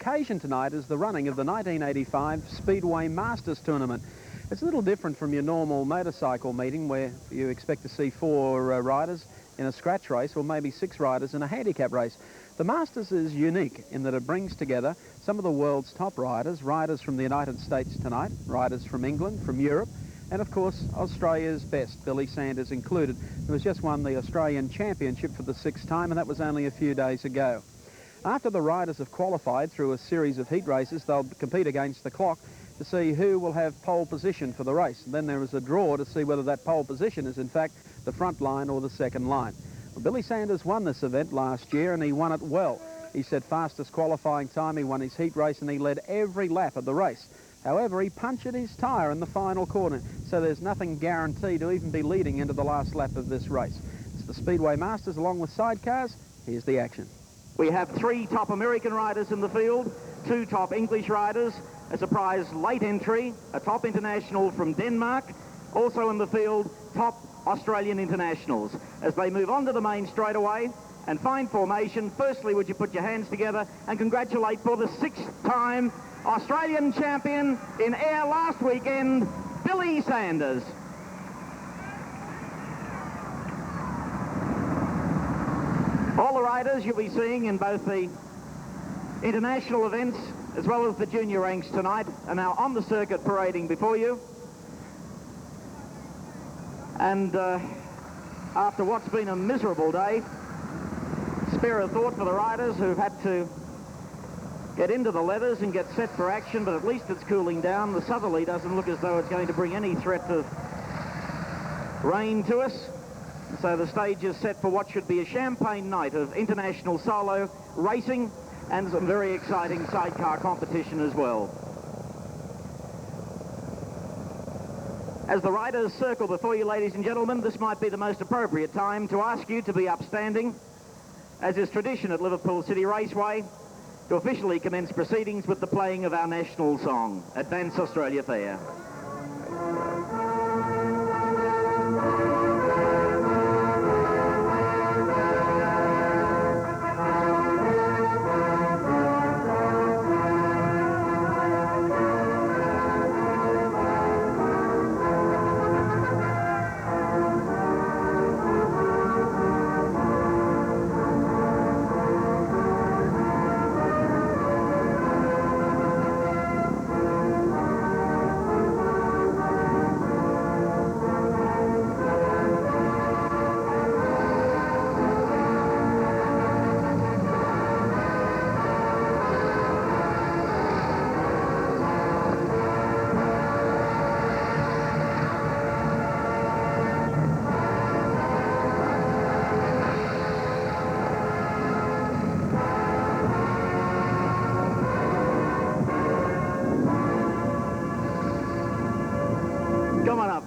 occasion tonight is the running of the 1985 Speedway Masters Tournament. It's a little different from your normal motorcycle meeting where you expect to see 4 riders in a scratch race or maybe 6 riders in a handicap race. The Masters is unique in that it brings together some of the world's top riders, riders from the United States tonight, riders from England, from Europe, and of course Australia's best, Billy Sanders included, who has just won the Australian Championship for the 6th time, and that was only a few days ago. After the riders have qualified through a series of heat races, they'll compete against the clock to see who will have pole position for the race. And then there is a draw to see whether that pole position is in fact the front line or the second line. Well, Billy Sanders won this event last year and he won it well. He set fastest qualifying time, he won his heat race and he led every lap of the race. However, he punctured his tyre in the final corner, so there's nothing guaranteed to even be leading into the last lap of this race. It's the Speedway Masters along with sidecars. Here's the action. We have 3 top American riders in the field, 2 top English riders, a surprise late entry, a top international from Denmark, also in the field, top Australian internationals. As they move on to the main straightaway and find formation, firstly, would you put your hands together and congratulate for the 6th time Australian champion in air last weekend, Billy Sanders. All the riders you'll be seeing in both the international events as well as the junior ranks tonight are now on the circuit parading before you. And after what's been a miserable day, spare a thought for the riders who've had to get into the leathers and get set for action, but at least it's cooling down. The southerly doesn't look as though it's going to bring any threat of rain to us. So the stage is set for what should be a champagne night of international solo racing and some very exciting sidecar competition as well. As the riders circle before you, ladies and gentlemen, this might be the most appropriate time to ask you to be upstanding, as is tradition at Liverpool City Raceway, to officially commence proceedings with the playing of our national song, Advance Australia Fair.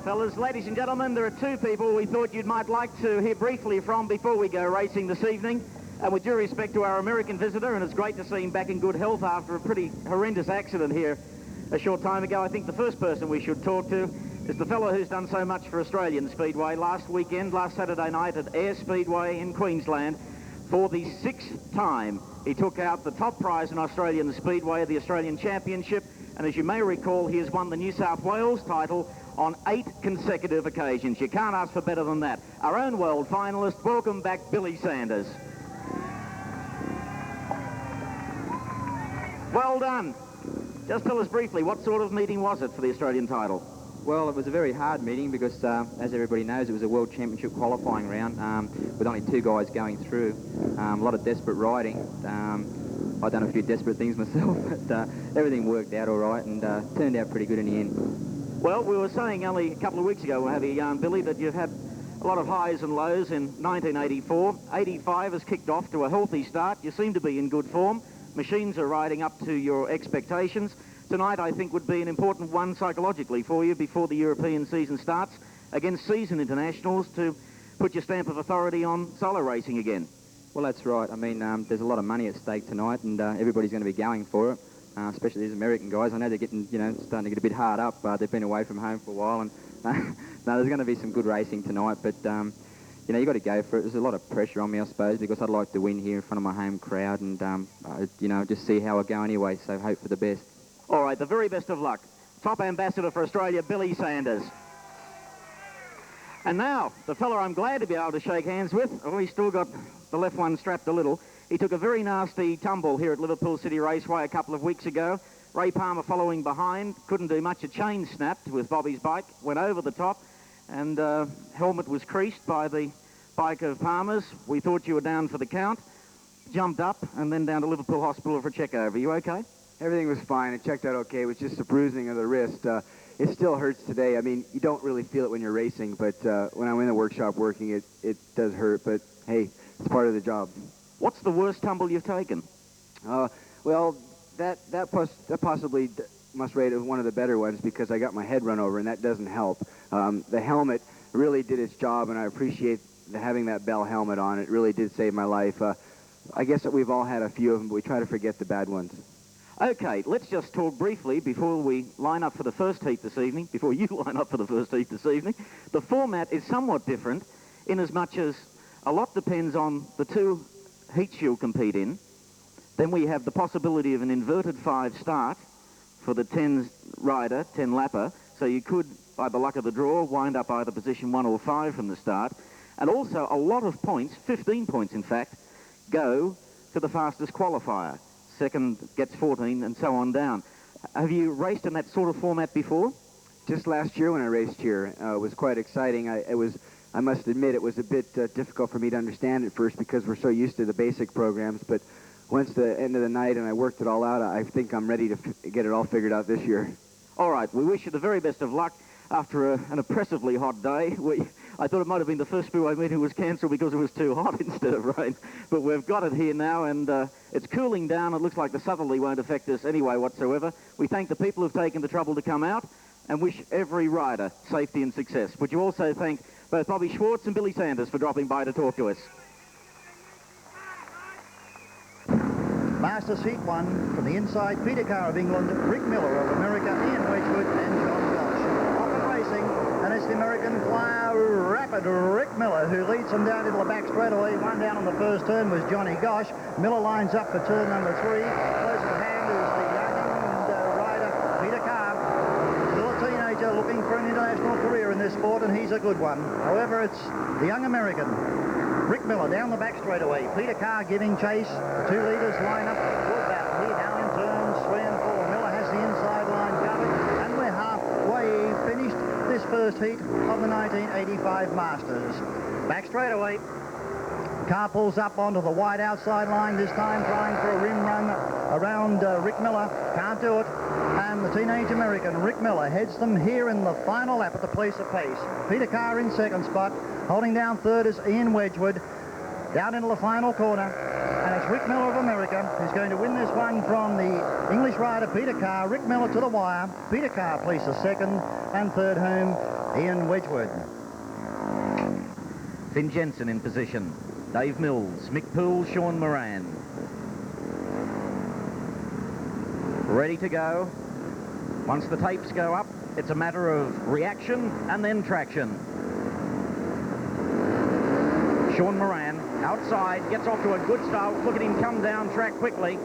Fellas, ladies and gentlemen, there are 2 people we thought you might like to hear briefly from before we go racing this evening. And with due respect to our American visitor, and it's great to see him back in good health after a pretty horrendous accident here a short time ago, I think the first person we should talk to is the fellow who's done so much for Australian Speedway last Saturday night at Ayr Speedway in Queensland. For the 6th time, he took out the top prize in Australian Speedway, the Australian Championship, and as you may recall, he has won the New South Wales title on 8 consecutive occasions. You can't ask for better than that. Our own world finalist, welcome back Billy Sanders. Well done. Just tell us briefly, what sort of meeting was it for the Australian title? Well, it was a very hard meeting because, as everybody knows, it was a World Championship qualifying round with only 2 guys going through. A lot of desperate riding. I've done a few desperate things myself, but everything worked out all right and turned out pretty good in the end. Well, we were saying only a couple of weeks ago, we'll have a yarn, Billy, that you've had a lot of highs and lows in 1984. 85 has kicked off to a healthy start. You seem to be in good form. Machines are riding up to your expectations. Tonight, I think, would be an important one psychologically for you before the European season starts against seasoned internationals to put your stamp of authority on solo racing again. Well, that's right. I mean, there's a lot of money at stake tonight, and everybody's going to be going for it. Especially these American guys. I know they're getting, starting to get a bit hard up. They've been away from home for a while, and no, there's going to be some good racing tonight. But you know, you got to go for it. There's a lot of pressure on me, I suppose, because I'd like to win here in front of my home crowd and, you know, just see how I go anyway, so hope for the best. All right, the very best of luck. Top ambassador for Australia, Billy Sanders. And now, the fella I'm glad to be able to shake hands with, oh, he's still got the left one strapped a little. He took a very nasty tumble here at Liverpool City Raceway a couple of weeks ago. Ray Palmer following behind, couldn't do much. A chain snapped with Bobby's bike, went over the top, and helmet was creased by the bike of Palmer's. We thought you were down for the count. Jumped up and then down to Liverpool Hospital for a check over. You okay? Everything was fine. It checked out okay. It was just a bruising of the wrist. It still hurts today. I mean, you don't really feel it when you're racing, but when I'm in the workshop working, it does hurt. But, hey, it's part of the job. What's the worst tumble you've taken? Well, that possibly must rate as one of the better ones because I got my head run over, and that doesn't help. The helmet really did its job, and I appreciate having that Bell helmet on. It really did save my life. I guess that we've all had a few of them, but we try to forget the bad ones. Okay, let's just talk briefly before we line up for the first heat this evening, before you line up for the first heat this evening. The format is somewhat different in as much as a lot depends on the two heats you'll compete in. Then we have the possibility of an inverted 5 start for the 10 rider, 10 lapper, so you could, by the luck of the draw, wind up either position 1 or 5 from the start. And also a lot of points, 15 points in fact, go to the fastest qualifier. Second gets 14 and so on down. Have you raced in that sort of format before? Just last year when I raced here, it was quite exciting. I must admit it was a bit difficult for me to understand at first because we're so used to the basic programs, but once the end of the night and I worked it all out, I think I'm ready to get it all figured out this year. All right, we wish you the very best of luck after an oppressively hot day. I thought it might have been the first Speedway meeting was cancelled because it was too hot instead of rain. But we've got it here now, and it's cooling down. It looks like the southerly won't affect us anyway whatsoever. We thank the people who've taken the trouble to come out and wish every rider safety and success. Would you also thank both Bobby Schwartz and Billy Sanders for dropping by to talk to us? Masters Heat 1 from the inside, Peter Carr of England, Rick Miller of America, Ian Wedgwood and John Walsh. Off and racing, and it's the American flyer, Rapid Rick Miller, who leads them down into the back straightaway. One down on the first turn was Johnny Gosh. Miller lines up for turn number 3. Close at hand is the young rider, Peter Carr. Still a teenager looking for an international career in this sport, and he's a good one. However, it's the young American, Rick Miller, down the back straightaway. Peter Carr giving chase. The 2 leaders line up. Good battle here now in turns 3 and 4. Miller has the inside line covered, and we're halfway finished this first heat of the 1985 Masters. Back straightaway. Carr pulls up onto the wide outside line, this time trying for a rim run around Rick Miller. Can't do it. And the teenage American, Rick Miller, heads them here in the final lap at the place of pace. Peter Carr in second spot. Holding down third is Ian Wedgwood. Down into the final corner. And it's Rick Miller of America who's going to win this one from the English rider Peter Carr. Rick Miller to the wire. Peter Carr places second, and third home, Ian Wedgwood. Finn Jensen in position. Dave Mills, Mick Poole, Sean Moran. Ready to go. Once the tapes go up, it's a matter of reaction and then traction. Sean Moran, outside, gets off to a good start. Look at him come down track quickly.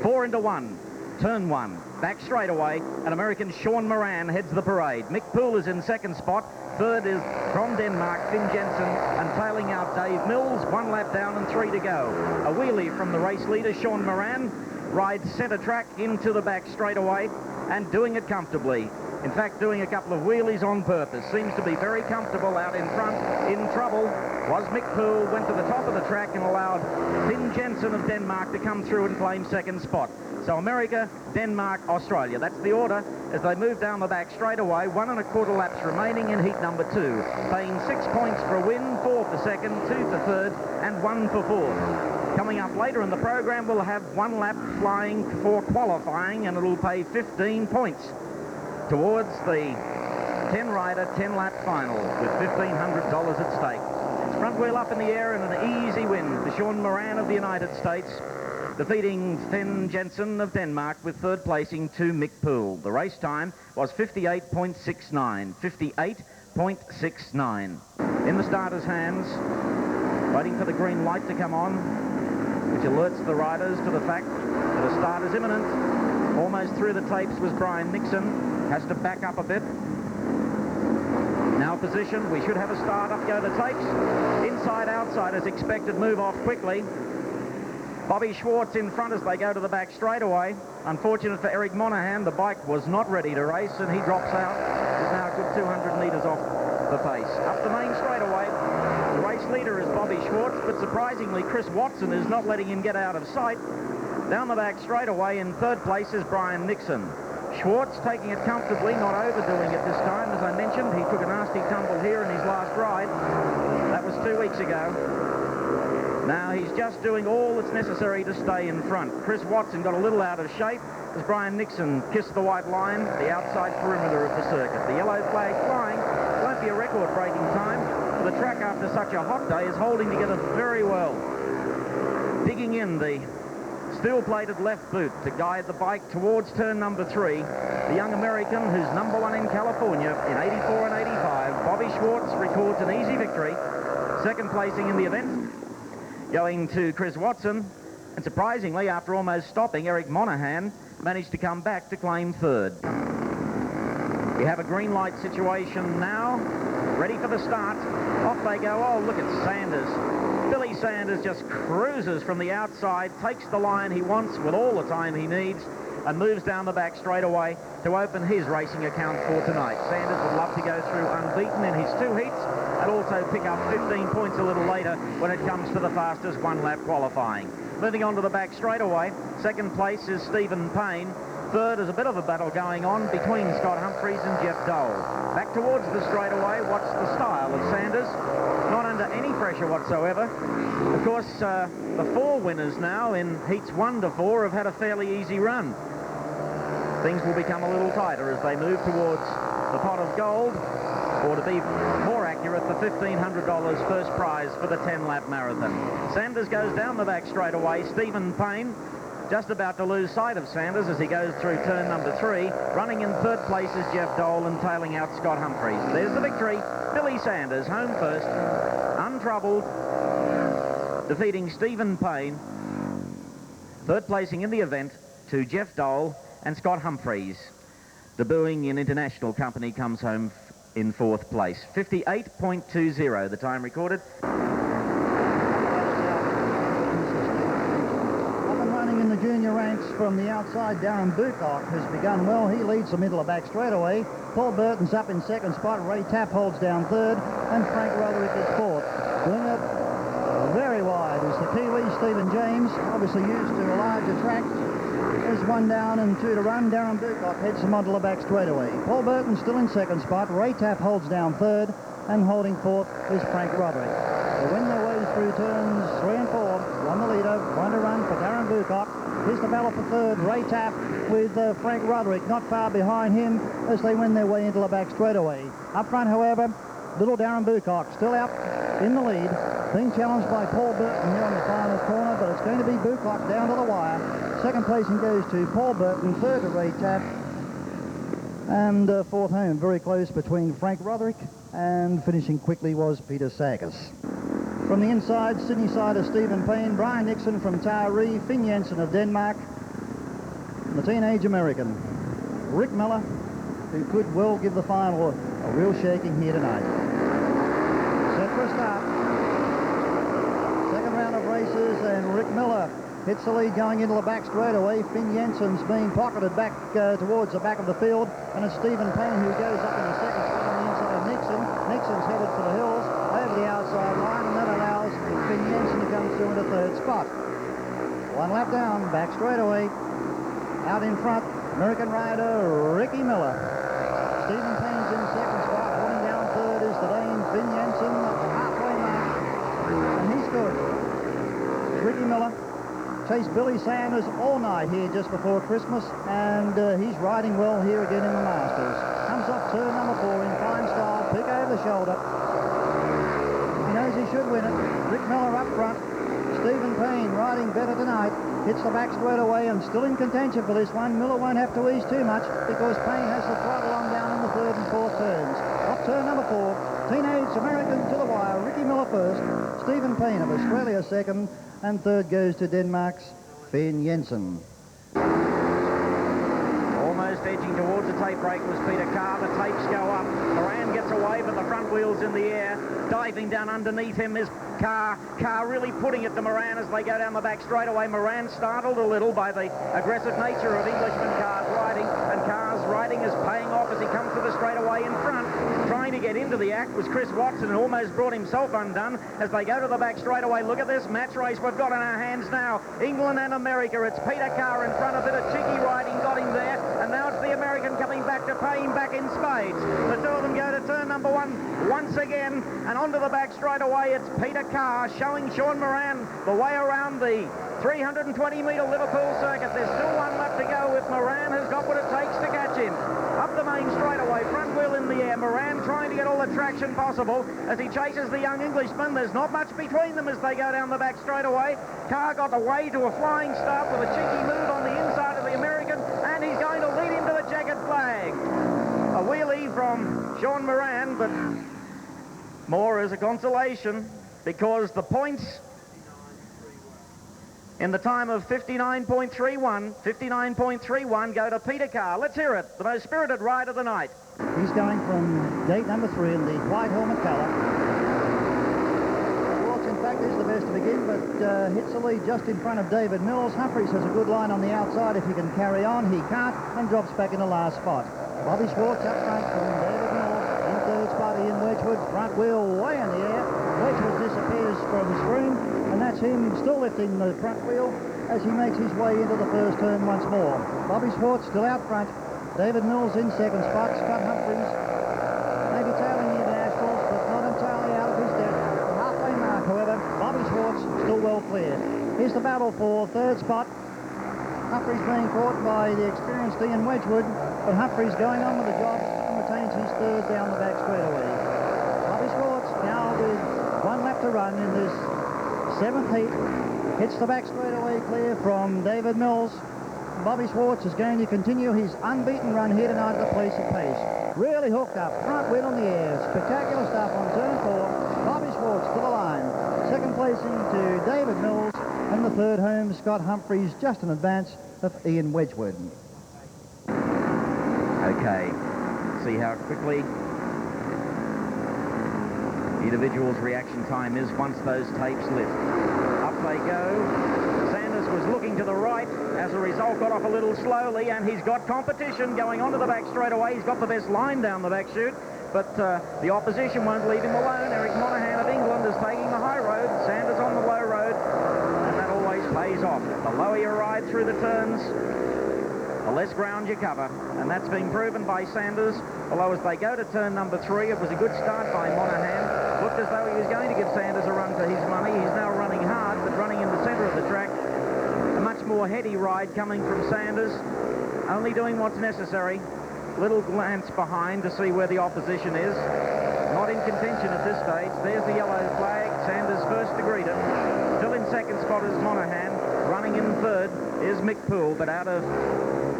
4 into 1, turn 1, back straight away, and American Sean Moran heads the parade. Mick Poole is in second spot. Third is from Denmark, Finn Jensen, and tailing out Dave Mills. 1 lap down and 3 to go. A wheelie from the race leader, Sean Moran, rides centre track into the back straight away and doing it comfortably. In fact, doing a couple of wheelies on purpose. Seems to be very comfortable out in front. In trouble was Mick Poole, went to the top of the track and allowed Finn Jensen of Denmark to come through and claim second spot. So America, Denmark, Australia. That's the order as they move down the back straight away. 1 1/4 laps remaining in heat number 2. Paying 6 points for a win, 4 for second, 2 for third, and 1 for fourth. Coming up later in the program, we'll have 1 lap flying for qualifying, and it'll pay 15 points towards the 10-rider, 10-lap final with $1,500 at stake. It's front wheel up in the air and an easy win for Sean Moran of the United States, defeating Finn Jensen of Denmark with third placing to Mick Poole. The race time was 58.69. 58.69. in the starter's hands, waiting for the green light to come on, which alerts the riders to the fact that a start is imminent. Almost through the tapes was Brian Nixon. Has to back up a bit. Now positioned. We should have a start. Up go the tapes. Inside, outside as expected. Move off quickly. Bobby Schwartz in front as they go to the back straightaway. Unfortunate for Eric Monahan. The bike was not ready to race and he drops out. He's now a good 200 metres off the pace. Up the main straightaway. The race leader is Bobby Schwartz, but surprisingly Chris Watson is not letting him get out of sight. Down the back straightaway in third place is Brian Nixon. Schwartz taking it comfortably, not overdoing it this time. As I mentioned, he took a nasty tumble here in his last ride. That was 2 weeks ago. Now he's just doing all that's necessary to stay in front. Chris Watson got a little out of shape as Brian Nixon kissed the white line, the outside perimeter of the circuit. The yellow flag flying. Won't be a record-breaking time. The track after such a hot day is holding together very well. Digging in the steel-plated left boot to guide the bike towards turn number 3. The young American who's #1 in California in 84 and 85. Bobby Schwartz records an easy victory. Second placing in the event going to Chris Watson. And surprisingly, after almost stopping, Eric Monahan managed to come back to claim third. We have a green light situation now. Ready for the start. Off they go. Oh, look at Sanders. Billy Sanders just cruises from the outside, takes the line he wants with all the time he needs, and moves down the back straight away to open his racing account for tonight. Sanders would love to go through unbeaten in his 2 heats and also pick up 15 points a little later when it comes to the fastest one-lap qualifying. Moving on to the back straightaway, second place is Stephen Payne. Third is a bit of a battle going on between Scott Humphreys and Jeff Dole. Back towards the straightaway, watch the style of Sanders. Not under any pressure whatsoever. Of course, the 4 winners now in heats 1 to 4 have had a fairly easy run. Things will become a little tighter as they move towards the pot of gold, or to be more accurate, the $1,500 first prize for the 10-lap marathon. Sanders goes down the back straightaway. Stephen Payne just about to lose sight of Sanders as he goes through turn number 3. Running in third place is Jeff Dole and tailing out Scott Humphreys. There's the victory. Billy Sanders home first, untroubled, defeating Stephen Payne. Third placing in the event to Jeff Dole and Scott Humphreys. Debuting in international company comes home in fourth place. 58.20 the time recorded. In the junior ranks from the outside, Darren Bucock has begun well. He leads the middle of back straightaway. Paul Burton's up in second spot. Ray Tapp holds down third, and Frank Roderick is fourth. Doing it very wide is the Kiwi, Stephen James, obviously used to a larger track. There's 1 down and 2 to run. Darren Bucock heads them onto the back straightaway. Paul Burton still in second spot. Ray Tapp holds down third, and holding fourth is Frank Roderick. They win their way through turns 3 and 4. On the leader, 1 to run for Darren Bucock. Here's the battle for third. Ray Tapp with Frank Roderick not far behind him as they win their way into the back straightaway. Up front, however, little Darren Bucock still out in the lead, being challenged by Paul Burton here on the final corner, but it's going to be Bucock down to the wire. Second placing goes to Paul Burton, third to Ray Tapp, and fourth home. Very close between Frank Roderick, and finishing quickly was Peter Sagas. From the inside, Sydney side of Stephen Payne, Brian Nixon from Taree, Finn Jensen of Denmark, and the teenage American, Rick Miller, who could well give the final a real shaking here tonight. Set for a start. Second round of races, and Rick Miller hits the lead going into the back straightaway. Finn Jensen's being pocketed back towards the back of the field, and it's Stephen Payne who goes up in the second spot on the inside of Nixon. Nixon's headed for the hills over the outside line, and that allows Finn Jensen to come through into third spot. 1 lap down, back straightaway. Out in front, American rider Ricky Miller. Stephen Payne's in second spot. Holding down third is the Dane Finn Jensen at the halfway mark, and he's good. Ricky Miller chased Billy Sanders all night here just before Christmas, and he's riding well here again in the Masters. Comes off turn number 4 in fine style, pick over the shoulder. He knows he should win it. Rick Miller up front. Stephen Payne riding better tonight. Hits the back straight away and still in contention for this one. Miller won't have to ease too much because Payne has the throttle on down in the third and fourth turns. Up turn number 4. Teenage American to the wire. Ricky Miller first. Stephen Payne of Australia second. And third goes to Denmark's Finn Jensen. Almost edging towards the tape break was Peter Carr. The tapes go up. Moran gets away, but the front wheel's in the air. Diving down underneath him is Carr. Carr really putting it to Moran as they go down the back straightaway. Moran startled a little by the aggressive nature of Englishman Carr's riding, and Carr's riding is paying off as he comes to the straightaway in front. Trying to get into the act was Chris Watson, and almost brought himself undone as they go to the back straightaway. Look at this match race we've got in our hands now. England and America. It's Peter Carr in front. A bit of cheeky riding got him there, and now it's the American coming back to pay him back in spades. The two of them go to turn number 1 once again, and onto the back straightaway. It's Peter Carr showing Sean Moran the way around the 320-metre Liverpool circuit. There's still one left to go if Moran has got what it takes to catch him. Up the main straightaway, front wheel in the air. Moran trying to get all the traction possible as he chases the young Englishman. There's not much between them as they go down the back straightaway. Carr got away to a flying start with a cheeky move on the inside of the American, and he's going to lead him to the checkered flag. A wheelie from Sean Moran, but more as a consolation because the points in the time of 59.31 go to Peter Carr. Let's hear it, the most spirited ride of the night. He's going from gate number 3 in the white helmet colour. Watts, in fact, is the best to begin, but hits the lead just in front of David Mills. Humphreys has a good line on the outside if he can carry on. He can't, and drops back in the last spot. Bobby Schwartz up front from David Mills. In third spot, Ian Wedgwood. Front wheel way in the air. Wedgwood disappears from screen, and that's him still lifting the front wheel as he makes his way into the first turn once more. Bobby Schwartz still out front. David Mills in second spot. Scott Humphreys maybe tailing the Internationals, but not entirely out of his depth. The halfway mark, however, Bobby Schwartz still well clear. Here's the battle for third spot. Humphreys being caught by the experienced Ian Wedgwood, but Humphreys going on with the job and retains his third down the back straightaway. Bobby Schwartz now with 1 lap to run in this 7th heat. Hits the back straightaway clear from David Mills. Bobby Schwartz is going to continue his unbeaten run here tonight at the place of pace. Really hooked up, front wheel in the air. Spectacular stuff on turn 4. Bobby Schwartz to the line. Second placing to David Mills, and the third home, Scott Humphreys, just in advance of Ian Wedgwood. Okay, see how quickly the individual's reaction time is once those tapes lift. Up they go. Sanders was looking to the right, as a result got off a little slowly, and he's got competition going onto the back straightaway. He's got the best line down the back chute, but the opposition won't leave him alone. Eric Monahan of England is taking the high road, Sanders on the low road, and that always pays off. The lower you ride through the turns, the less ground you cover, and that's been proven by Sanders. Although as they go to turn number 3, it was a good start by Monahan. Looked as though he was going to give Sanders a run for his money. He's now running hard, but running in the centre of the track. A much more heady ride coming from Sanders, only doing what's necessary. Little glance behind to see where the opposition is. Not in contention at this stage. There's the yellow flag. Sanders first to greet it. Still in second spot is Monahan. Running in third is Mick Poole, but out of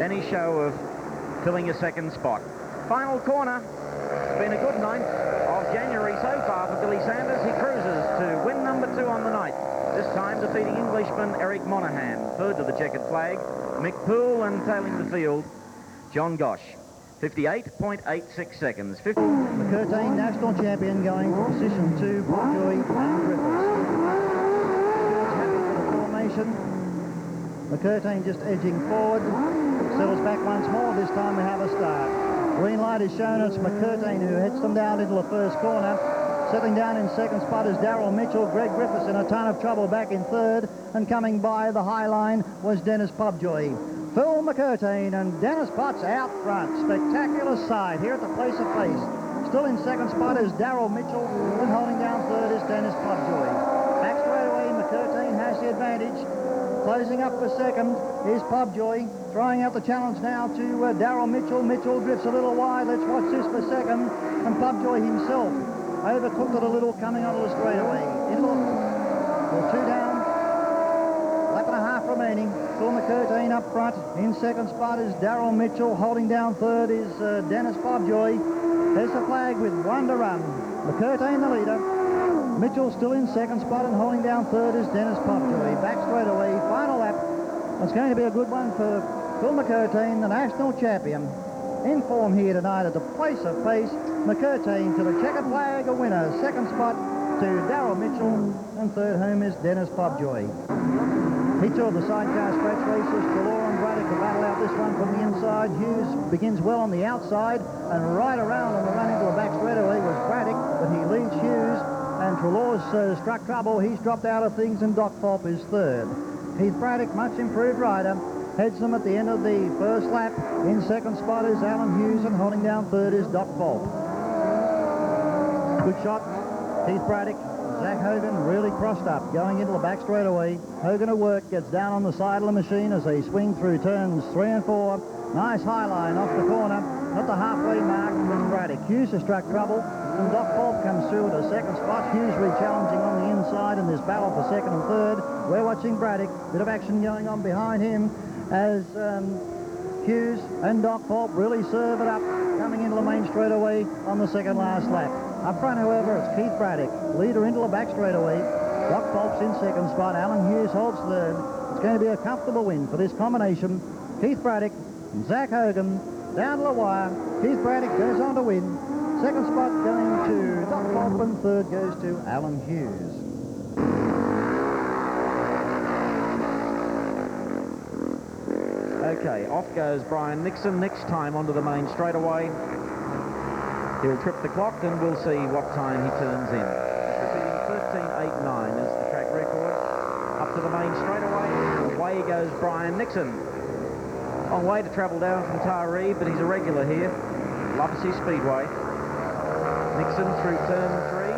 any show of filling a second spot. Final corner. It's been a good 9th of January so far for Billy Sanders. He cruises to win number 2 on the night. This time defeating Englishman Eric Monahan. Third to the checkered flag, Mick Poole, and tailing the field, John Gosch. 58.86 seconds. McCurtain, national champion, going for position 2, Joy and Griffiths. George happy for the formation. McCurtain just edging forward. Settles back once more. This time we have a start. Green light is shown. It's McCurtain who heads them down into the first corner. Settling down in second spot is Darryl Mitchell. Greg Griffiths in a ton of trouble back in third. And coming by the high line was Dennis Pobjoy. Phil McCurtain and Dennis Potts out front. Spectacular side here at the place of pace. Still in second spot is Darryl Mitchell. And holding down third is Dennis Pobjoy. Back straight away, McCurtain has the advantage. Closing up for second is Pobjoy. Throwing out the challenge now to Darryl Mitchell. Mitchell drifts a little wide. Let's watch this for second. And Pobjoy himself overcooked it a little coming onto the straightaway. Well, 2 down. Lap and a half remaining. Phil McCurtain up front. In second spot is Darryl Mitchell. Holding down third is Dennis Pobjoy. There's the flag with 1 to run. McCurtain the leader. Mitchell still in second spot, and holding down third is Dennis Popjoy. Back straight away, final lap. It's going to be a good one for Phil McCurtain, the national champion. In form here tonight at the place of pace. McCurtain to the checkered flag, a winner. Second spot to Darryl Mitchell, and third home is Dennis Popjoy. Heat 2 of the sidecar scratch races. Trelaw and Braddock to battle out this one from the inside. Hughes begins well on the outside, and right around on the run into the back straightaway was Braddock, but he leads Hughes, and Trelaw's struck trouble. He's dropped out of things, and Doc Fulp is third. Heath Braddock, much improved rider, heads them at the end of the first lap. In second spot is Alan Hughes, and holding down third is Doc Fulp. Good shot. Heath Braddock. Zach Hogan really crossed up, going into the back straightaway. Hogan at work, gets down on the side of the machine as they swing through turns 3 and 4. Nice high line off the corner, at the halfway mark from Braddock. Hughes has struck trouble, and Doc Fulp comes through at a second spot. Hughes re-challenging on the inside in this battle for second and third. We're watching Braddock, bit of action going on behind him as Hughes and Doc Fulp really serve it up, coming into the main straightaway on the second last lap. Up front, however, it's Keith Braddock, leader into the back straightaway. Doc Fulp's in second spot. Alan Hughes holds third. It's going to be a comfortable win for this combination. Keith Braddock and Zach Hogan down to the wire. Keith Braddock goes on to win. Second spot going to Doc Fulp, and third goes to Alan Hughes. Okay, off goes Brian Nixon next time onto the main straightaway. He'll trip the clock, and we'll see what time he turns in. 13.89 is the track record. Up to the main straightaway. Away goes Brian Nixon. Long way to travel down from Taree, but he's a regular here. Loves his speedway. Nixon through turn 3. Really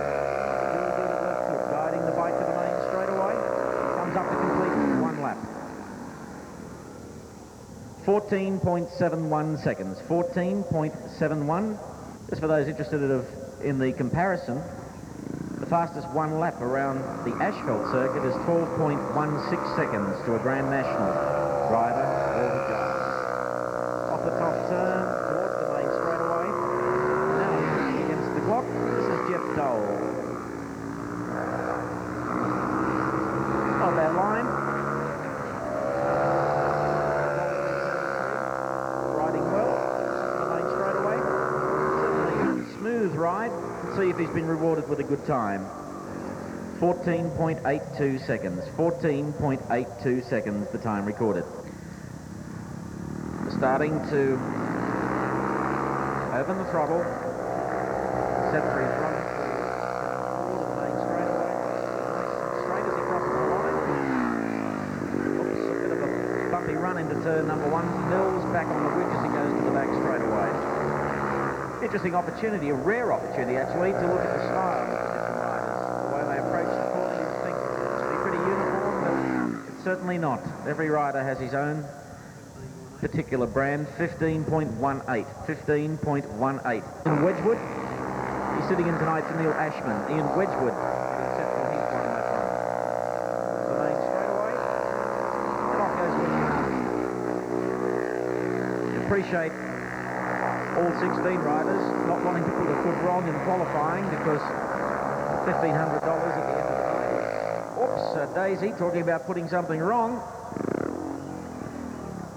good at left foot, guiding the bike to the main straightaway. Comes up to complete 1 lap. 14.71 seconds. 14.71. Just for those interested in the comparison, the fastest 1 lap around the asphalt circuit is 12.16 seconds to a Grand National rider, Walter Jones. Off the top turn, towards the main straightaway. Now against the clock, this is Jeff Dole. On that line. Riding well, the main straightaway. Smooth ride. Let's see if he's been rewarded with a good time. 14.82 seconds. 14.82 seconds, the time recorded. Starting to open the throttle. Set for his run toward the main straightaway. Straight as he crosses the line. Oops, a bit of a bumpy run into turn number 1. Mills back on the ridge as he goes to the back straightaway. Interesting opportunity, a rare opportunity actually, to look at the style of the different riders. The way they approach the course, you'd think it should be pretty uniform, but it's certainly not. Every rider has his own particular brand. 15.18. 15.18. In Wedgwood, he's sitting in tonight for Neil Ashman. Ian Wedgwood, exceptional, he's won that one. The main straightaway. Clock goes with appreciate all 16 riders not wanting to put a foot wrong in qualifying, because $1,500 at the end of the day. Oops, Daisy talking about putting something wrong.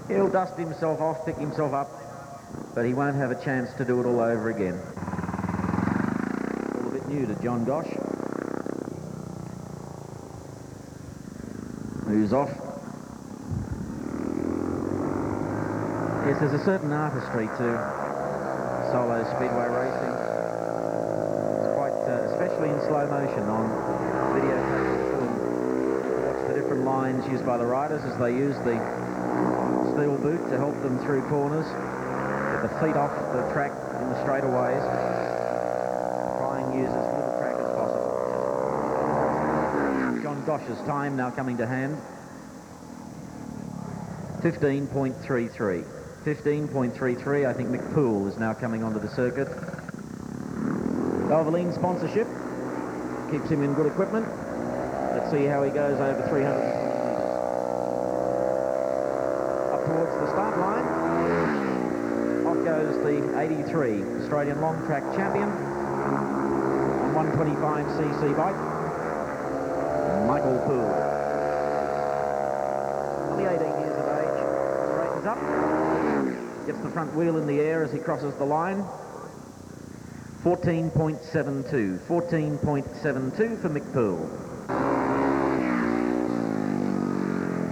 He'll dust himself off, pick himself up, but he won't have a chance to do it all over again. All a bit new to John Gosh. Moves off. Yes, there's a certain artistry to solo speedway racing. It's quite, especially in slow motion on videotape film. Watch the different lines used by the riders as they use the steel boot to help them through corners. Get the feet off the track in the straightaways. Try and use as little track as possible. John Gosh's time now coming to hand. 15.33. 15.33. I think McPool is now coming onto the circuit. Valvoline sponsorship keeps him in good equipment. Let's see how he goes over 300 meters. Up towards the start line. Off goes follows the 83 Australian long track champion on 125cc bike, Michael Poole. Only 18 years of age, straightens up, gets the front wheel in the air as he crosses the line. 14.72 for Mick Poole.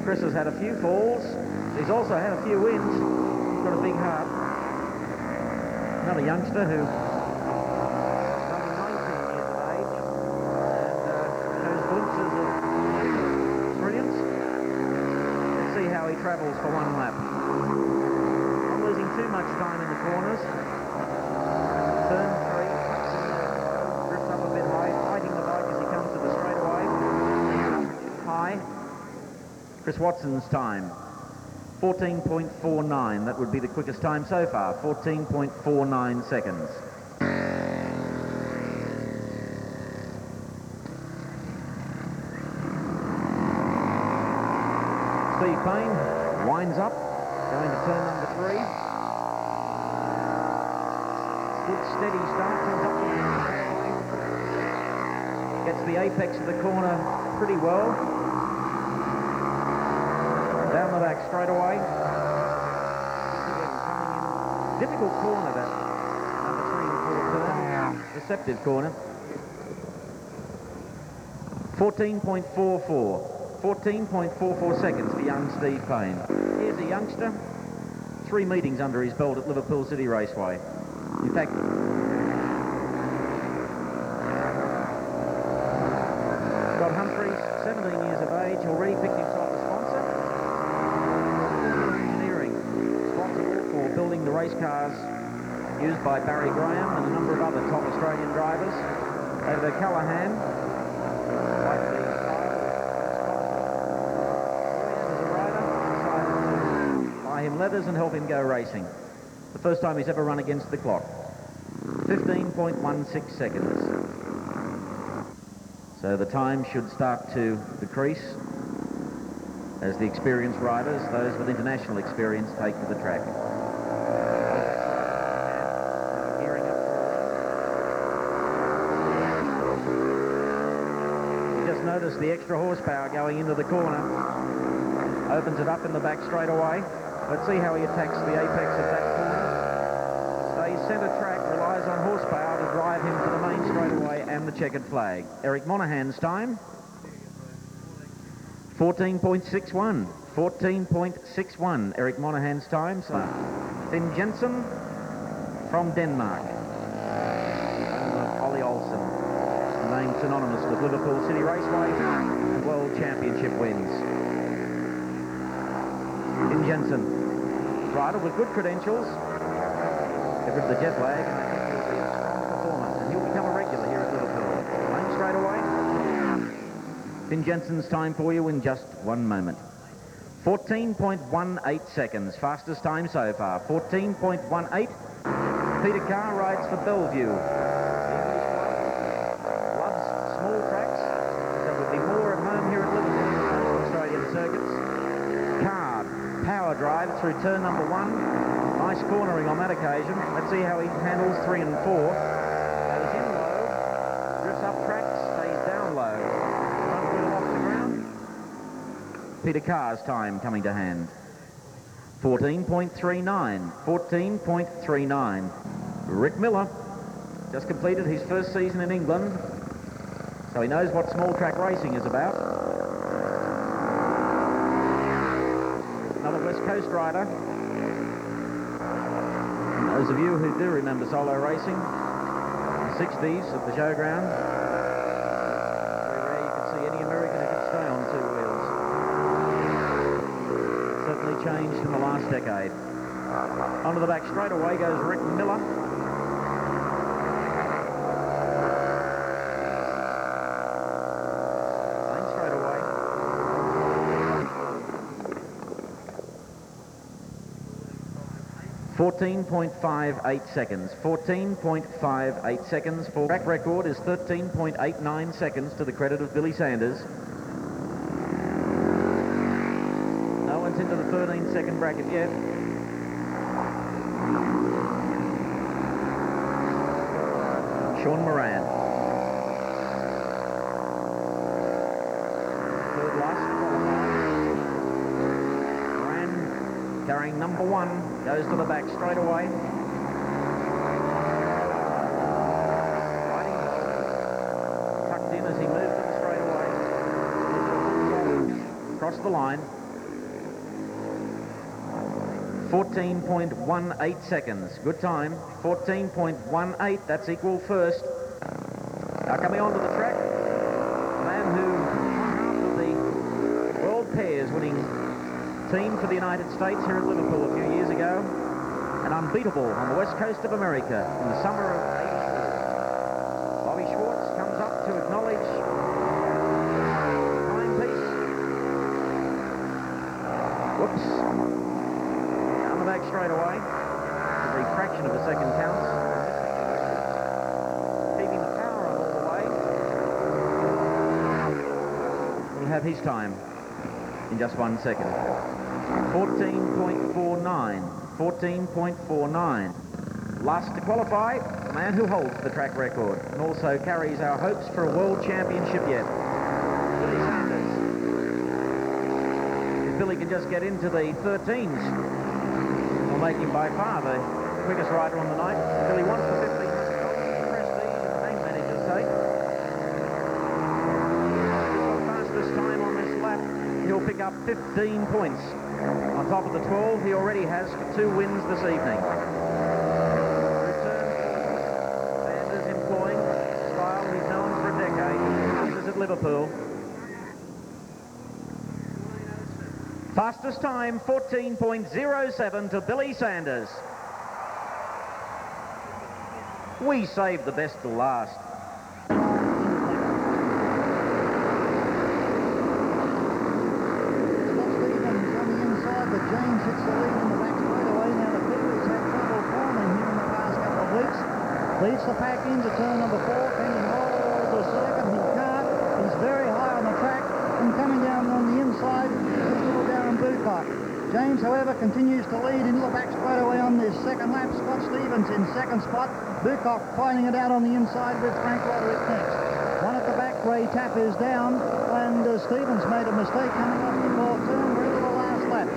Chris has had a few falls. He's also had a few wins. He's got a big heart. Another youngster who is only 19 years of age and shows glimpses of brilliance. Let's see how he travels for one lap. Not losing too much time in the corners. Turn 3, drifts up a bit high, fighting the bike as he comes to the straightaway. High. Chris Watson's time, 14.49. That would be the quickest time so far, 14.49 seconds. Steve Payne winds up, going to turn number 3. Good steady start, comes up the gets the apex of the corner pretty well. Down the back straight away. Difficult corner, that number 3 and 4 turn. Deceptive corner. 14.44. 14.44 seconds for young Steve Payne. Here's a youngster. 3 meetings under his belt at Liverpool City Raceway. In fact, Scott Humphreys, 17 years of age, already picked himself a sponsor. For building the race cars used by Barry Graham and a number of other top Australian drivers. David O'Callaghan, like the as a rider, decided to buy him leathers and help him go racing. The first time he's ever run against the clock. 15.16 seconds. So the time should start to decrease as the experienced riders, those with international experience, take to the track. Gearing up. You just notice the extra horsepower going into the corner. Opens it up in the back straight away. Let's see how he attacks the apex of that corner. Stays centre track, relies on horsepower to drive him to the main straightaway and the checkered flag. Eric Monaghan's time, 14.61. 14.61, Eric Monaghan's time. Finn Jensen from Denmark. Ollie Olsen, named synonymous with Liverpool City Raceway and World Championship wins. Finn Jensen, rider with good credentials. Get rid of the jet lag and I think he'll be a strong performer and he'll become a regular here at Liverpool. Main straight away. Finn Jensen's time for you in just 1 moment. 14.18 seconds, fastest time so far. 14.18. Peter Carr rides for Bellevue. Loves small tracks. There would be more at home here at Liverpool than most Australian circuits. Carr, power drive through turn number 1. Nice cornering on that occasion. Let's see how he handles 3 and 4. Goes in low, drifts up track, stays down low. Front wheel off the ground. Peter Carr's time coming to hand. 14.39. 14.39. Rick Miller just completed his first season in England, so he knows what small track racing is about. Another West Coast rider. Those of you who do remember solo racing, the 60s at the showground, very rare you could see any American who could stay on 2 wheels. Certainly changed in the last decade. Onto the back straightaway goes Rick Miller. Same straightaway. 14.58 seconds. 14.58 seconds. For track record is 13.89 seconds to the credit of Billy Sanders. No one's into the 13-second bracket yet. Sean Moran. Third last qualifier. Moran carrying number 1, goes to the back straight away. Riding tucked in as he moves to the straightaway. Across the line. 14.18 seconds. Good time. 14.18. That's equal first. Now coming onto the track, the man who won half of the World Pairs winning team for the United States here at Liverpool a few years ago, and unbeatable on the west coast of America in the summer of '84. Bobby Schwartz comes up to acknowledge timepiece. Whoops. Back straight away. Every fraction of a second counts. Keeping the power on all the way. He'll have his time in just 1 second. 14.49. 14.49. Last to qualify, the man who holds the track record and also carries our hopes for a world championship yet. Billy Sanders. If Billy can just get into the 13s, make him by far the quickest rider on the night. Billy wants the $1,500 prestige, and the name managers say. Fastest time on this lap, he'll pick up 15 points. On top of the 12 he already has for 2 wins this evening. Return Sanders employing a style he's known for a decade. This is at Liverpool. Fastest time, 14.07 to Billy Sanders. We saved the best till last. Scott Stevens on the inside, but James hits the lead in the back straight away. Now the Kiwis had trouble forming here in the past couple of weeks. Leads the pack into turn number 4. Can he hold the circuit? He can't. He's very high on the track. And coming down on the inside is little Darren Bucock. James, however, continues to lead into the back straight away on this second lap. Scott Stevens in second spot. Bucock fighting it out on the inside with Frank Roderick next. One at the back, Ray Tapp is down, and Stevens made a mistake coming off the 4th turn. We're into the last lap.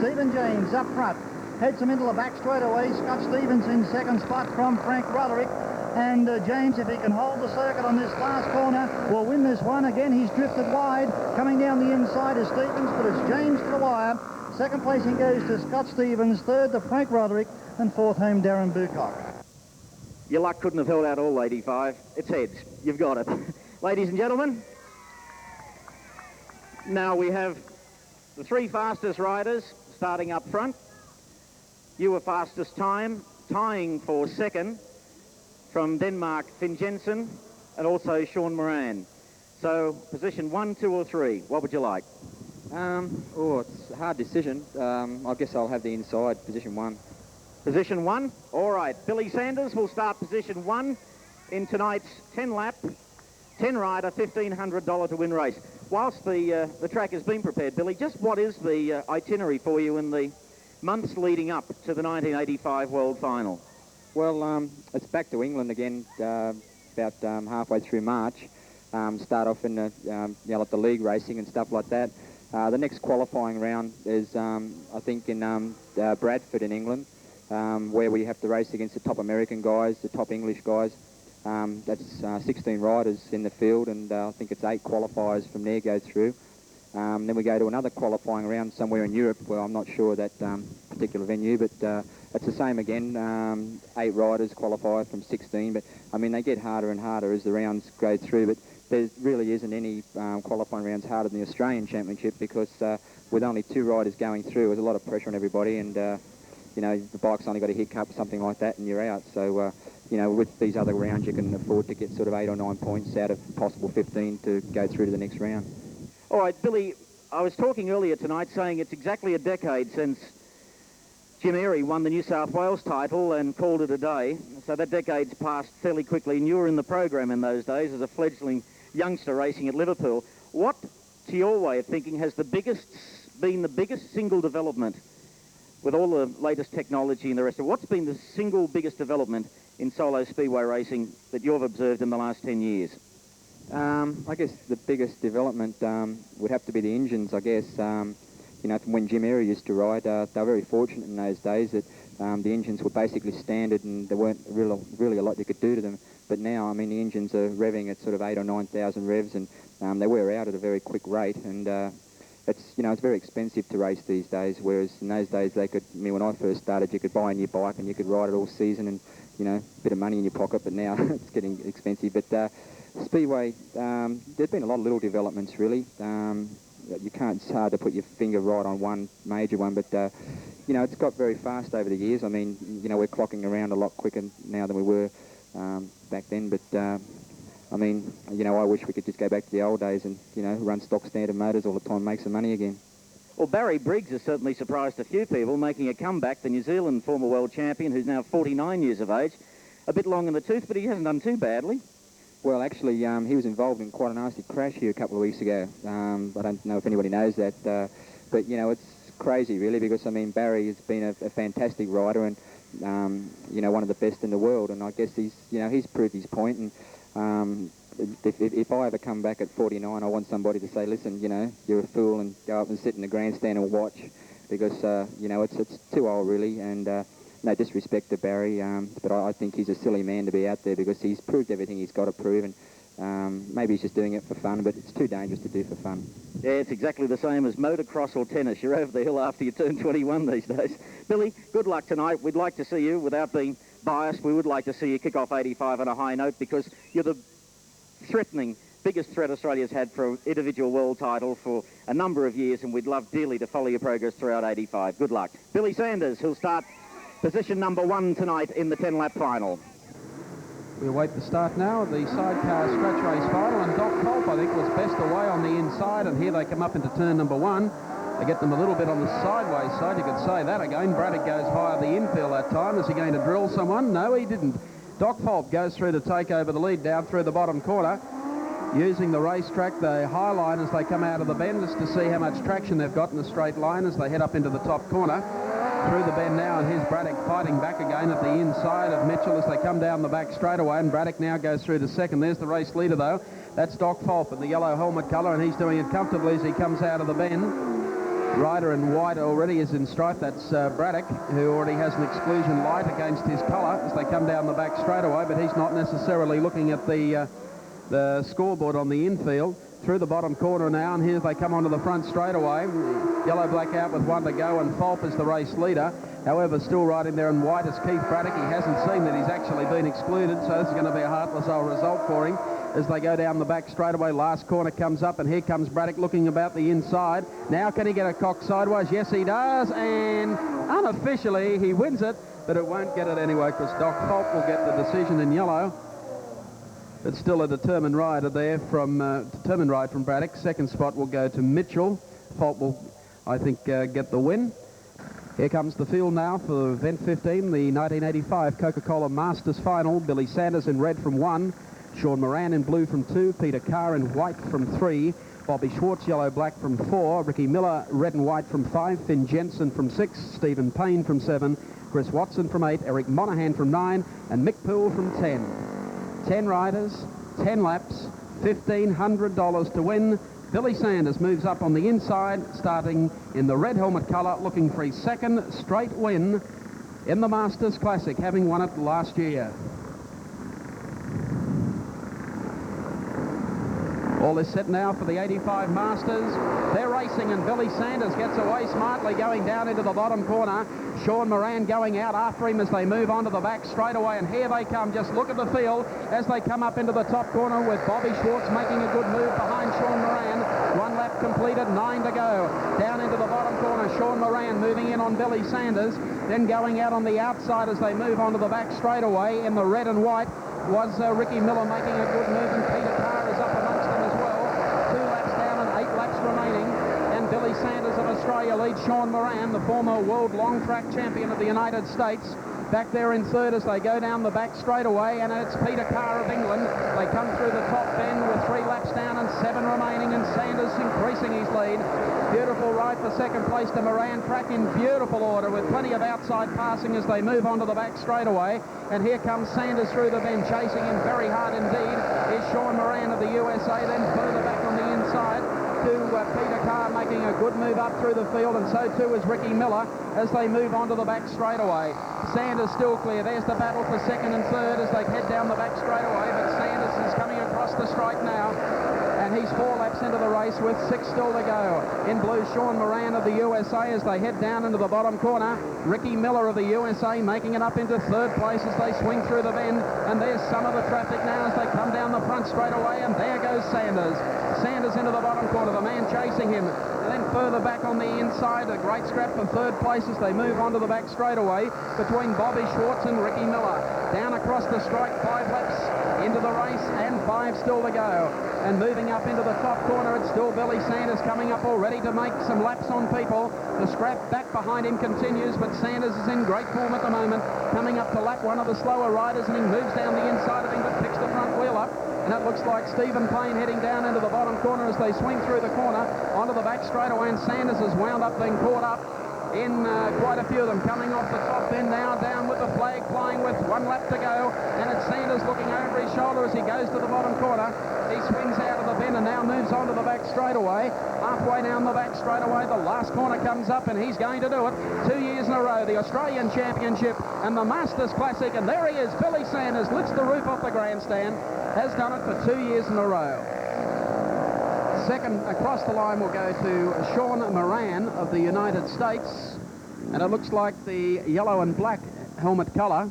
Stephen James up front. Heads him into the back straight away. Scott Stevens in second spot from Frank Roderick. And James, if he can hold the circuit on this last corner, will win this one. Again, he's drifted wide. Coming down the inside is Stevens, but it's James to the wire. Second placing goes to Scott Stevens, third to Frank Roderick, and fourth home Darren Bucock. Your luck couldn't have held out all 85. It's heads. You've got it. Ladies and gentlemen, now we have the 3 fastest riders starting up front. You were fastest time, tying for second from Denmark, Finn Jensen, and also Sean Moran. So, position 1, 2, or 3, what would you like? It's a hard decision. I guess I'll have the inside, position 1. Position 1? All right. Billy Sanders will start position 1 in tonight's 10-lap, 10-rider, $1,500 to win race. Whilst the track has been prepared, Billy, just what is the itinerary for you in the months leading up to the 1985 World Final? Well, it's back to England again about halfway through March. Start off in the league racing and stuff like that. The next qualifying round is, I think, in Bradford in England, where we have to race against the top American guys, the top English guys. That's 16 riders in the field, and I think it's 8 qualifiers from there go through. Then we go to another qualifying round somewhere in Europe, where I'm not sure that particular venue, but it's the same again. 8 riders qualify from 16, but I mean they get harder and harder as the rounds go through. But there really isn't any qualifying rounds harder than the Australian Championship, because with only 2 riders going through, there's a lot of pressure on everybody, and you know, the bike's only got a hiccup, something like that, and you're out. So you know, with these other rounds, you can afford to get sort of 8 or 9 points out of possible 15 to go through to the next round. All right, Billy, I was talking earlier tonight saying it's exactly a decade since Jim Airy won the New South Wales title and called it a day. So that decade's passed fairly quickly, and you were in the program in those days as a fledgling youngster racing at Liverpool. What, to your way of thinking, has been the biggest single development with all the latest technology and the rest of it, what's been the single biggest development in solo speedway racing that you've observed in the last 10 years? I guess the biggest development would have to be the engines, I guess. You know, from when Jim Airy used to ride, they were very fortunate in those days that the engines were basically standard and there weren't really a lot you could do to them. But now, I mean, the engines are revving at sort of 8,000 or 9,000 revs, and they wear out at a very quick rate. And it's very expensive to race these days. Whereas in those days, when I first started, you could buy a new bike and you could ride it all season, and a bit of money in your pocket. But now it's getting expensive. But Speedway, there's been a lot of little developments really. It's hard to put your finger right on one major one, but it's got very fast over the years. I mean, we're clocking around a lot quicker now than we were back then. But I mean, I wish we could just go back to the old days and run stock standard motors all the time, make some money again. Well, Barry Briggs has certainly surprised a few people, making a comeback. The New Zealand former world champion, who's now 49 years of age, a bit long in the tooth, but he hasn't done too badly. Well, actually, he was involved in quite a nasty crash here a couple of weeks ago. I don't know if anybody knows that, but, it's crazy, really, because, I mean, Barry has been a fantastic rider and, one of the best in the world, and I guess he's proved his point, and if I ever come back at 49, I want somebody to say, listen, you're a fool, and go up and sit in the grandstand and watch, because, it's too old, really, and... no disrespect to Barry, but I think he's a silly man to be out there because he's proved everything he's got to prove, and maybe he's just doing it for fun, but it's too dangerous to do for fun. Yeah, it's exactly the same as motocross or tennis. You're over the hill after you turn 21 these days. Billy, good luck tonight. We'd like to see you, without being biased, we would like to see you kick off 85 on a high note because you're the biggest threat Australia's had for an individual world title for a number of years, and we'd love dearly to follow your progress throughout 85. Good luck. Billy Sanders, who'll start position number 1 tonight in the 10-lap final. We await the start now of the sidecar scratch race final, and Doc Culp, I think, was best away on the inside, and here they come up into turn number 1. They get them a little bit on the sideways side, you could say that again. Braddock goes higher the infield that time. Is he going to drill someone? No, he didn't. Doc Culp goes through to take over the lead down through the bottom corner, using the racetrack, the high line as they come out of the bend, just to see how much traction they've got in a straight line as they head up into the top corner. Through the bend now, and here's Braddock fighting back again at the inside of Mitchell as they come down the back straightaway, and Braddock now goes through to second. There's the race leader, though. That's Doc Fulp in the yellow helmet colour, and he's doing it comfortably as he comes out of the bend. Rider in white already is in stripe. That's Braddock, who already has an exclusion light against his colour as they come down the back straightaway, but he's not necessarily looking at the scoreboard on the infield. Through the bottom corner now, and here they come onto the front straightaway. Yellow black out with 1 to go, and Fulp is the race leader. However, still riding there in white is Keith Braddock. He hasn't seen that he's actually been excluded, so this is going to be a heartless old result for him as they go down the back straightaway. Last corner comes up, and here comes Braddock looking about the inside. Now can he get a cock sideways? Yes, he does, and unofficially he wins it, but it won't get it anyway because Doc Fulp will get the decision in yellow. But still a determined rider there from Braddock. Second spot will go to Mitchell. Fulp will, I think, get the win. Here comes the field now for event 15, the 1985 Coca-Cola Masters Final. Billy Sanders in red from 1, Sean Moran in blue from 2, Peter Carr in white from 3, Bobby Schwartz yellow-black from 4, Ricky Miller red and white from 5, Finn Jensen from 6, Stephen Payne from 7, Chris Watson from 8, Eric Monaghan from 9, and Mick Poole from 10. 10 riders, 10 laps, $1,500 to win. Billy Sanders moves up on the inside, starting in the red helmet colour, looking for his second straight win in the Masters Classic, having won it last year. All is set now for the 85 Masters. They're racing, and Billy Sanders gets away smartly, going down into the bottom corner. Sean Moran going out after him as they move on to the back straightaway, and here they come. Just look at the field as they come up into the top corner with Bobby Schwartz making a good move behind Sean Moran. 1 lap completed, 9 to go. Down into the bottom corner, Sean Moran moving in on Billy Sanders, then going out on the outside as they move on to the back straightaway in the red and white was Ricky Miller making a good move, and Peter Carr is up amongst them as well. 2 laps down and 8 laps remaining. And Billy Sanders of Australia leads Sean Moran, the former world long track champion of the United States, back there in third as they go down the back straight away, and it's Peter Carr of England. They come through the top bend with 3 laps down and 7 remaining, and Sanders increasing his lead. Beautiful ride for second place to Moran. Track in beautiful order with plenty of outside passing as they move onto the back straight away. And here comes Sanders through the bend, chasing him very hard indeed is Sean Moran of the USA. Then further back on the inside to Peter Carr, making a good move up through the field, and so too is Ricky Miller as they move onto the back straightaway. Sanders still clear. There's the battle for second and third as they head down the back straightaway, but Sanders is coming across the strike now, and he's 4 laps into the race with 6 still to go. In blue, Sean Moran of the USA as they head down into the bottom corner. Ricky Miller of the USA making it up into third place as they swing through the bend, and there's some of the traffic now as they come down the front straightaway, and there goes Sanders. Sanders into the bottom corner, the man chasing him. And then further back on the inside, a great scrap for third place as they move onto the back straightaway between Bobby Schwartz and Ricky Miller. Down across the strike, 5 laps into the race and 5 still to go. And moving up into the top corner, it's still Billy Sanders coming up already to make some laps on people. The scrap back behind him continues, but Sanders is in great form at the moment, coming up to lap one of the slower riders, and he moves down the inside of him but picks the front wheel up. And it looks like Stephen Payne heading down into the bottom corner as they swing through the corner onto the back straightaway, and Sanders has wound up being caught up in quite a few of them. Coming off the top end now, down with the flag flying with 1 lap to go, and it's Sanders looking over his shoulder as he goes to the bottom corner. He swings out of the bend and now moves on to the back straightaway. Halfway down the back straightaway, the last corner comes up, and he's going to do it 2 years in a row. The Australian Championship and the Masters Classic, and there he is, Billy Sanders, lifts the roof off the grandstand, has done it for 2 years in a row. Second across the line will go to Sean Moran of the United States, and it looks like the yellow and black helmet colour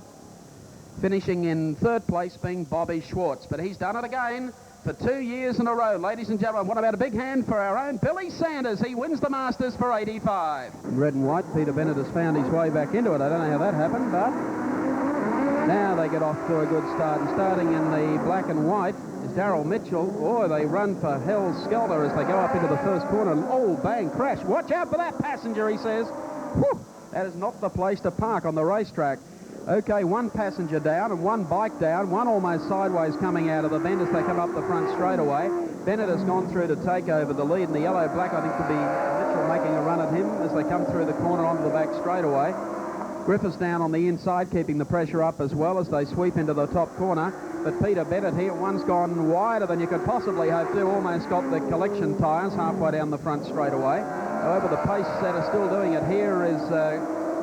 finishing in third place being Bobby Schwartz, but he's done it again for 2 years in a row. Ladies and gentlemen, what about a big hand for our own Billy Sanders? He wins the Masters for 85. Red and white, Peter Bennett has found his way back into it. I don't know how that happened, but now they get off to a good start, and starting in the black and white is Darryl Mitchell. Oh, they run for hell's skelter as they go up into the first corner. Oh, bang, crash. Watch out for that passenger, he says. Whew, that is not the place to park on the racetrack. Okay, 1 passenger down and 1 bike down, 1 almost sideways coming out of the bend as they come up the front straightaway. Bennett has gone through to take over the lead, and the yellow-black, I think, could be Mitchell making a run at him as they come through the corner onto the back straightaway. Griffiths down on the inside, keeping the pressure up as well as they sweep into the top corner. But Peter Bennett here, one's gone wider than you could possibly hope to, almost got the collection tyres halfway down the front straightaway. However, the pace setter still doing it. Here is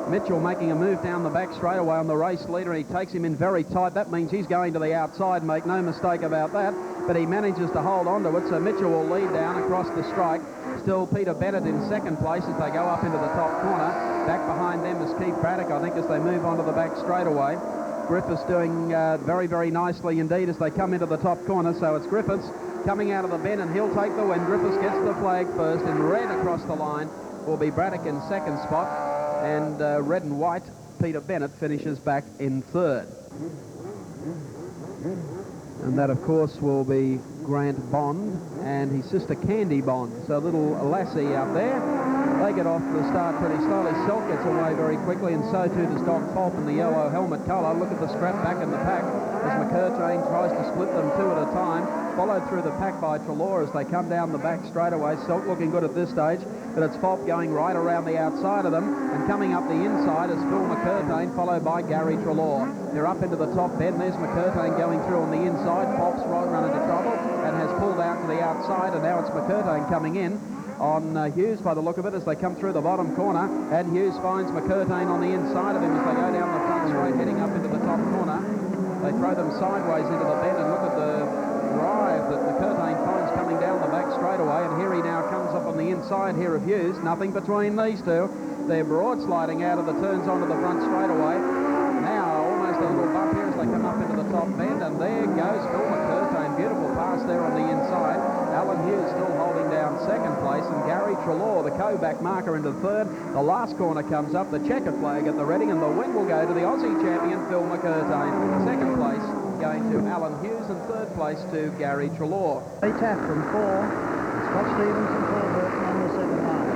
Mitchell making a move down the back straightaway on the race leader. He takes him in very tight. That means he's going to the outside, make no mistake about that. But he manages to hold on to it, so Mitchell will lead down across the strike. Still Peter Bennett in second place as they go up into the top corner. Back behind them is Keith Braddock, I think, as they move onto the back straightaway. Griffiths doing very, very nicely indeed as they come into the top corner. So it's Griffiths coming out of the bend, and he'll take the win. Griffiths gets the flag first, and red across the line will be Braddock in second spot. And red and white, Peter Bennett finishes back in third. And that, of course, will be Grant Bond and his sister Candy Bond. So little Lassie out there. They get off the start pretty slowly. Selk gets away very quickly, and so too does Doc Fulp in the yellow helmet colour. Look at the scrap back in the pack as McCurtain tries to split them 2 at a time. Followed through the pack by Treloar as they come down the back straightaway. Selk looking good at this stage, but it's Fulp going right around the outside of them, and coming up the inside is Phil McCurtain, followed by Gary Treloar. They're up into the top bend. There's McCurtain going through on the inside. Fulp's run into trouble and has pulled out to the outside, and now it's McCurtain coming in on Hughes by the look of it as they come through the bottom corner, and Hughes finds McCurtain on the inside of him as they go down the front straight heading up into the top corner. They throw them sideways into the bend, and look at the drive that McCurtain finds coming down the back straightaway, and here he now comes up on the inside here of Hughes. Nothing between these two. They're broad sliding out of the turns onto the front straightaway. Now almost a little bump here as they come up into the top bend, and there goes Phil McCurtain. Beautiful pass there on the inside. Alan Hughes still holding down second place, and Gary Treloar, the co-back marker, into third. The last corner comes up, the checkered flag at the Reading, and the win will go to the Aussie champion Phil McCurtain. Second place going to Alan Hughes, and third place to Gary Treloar. Ray Taft from 4, Scott Stevens and Paul Burton on the 7 line.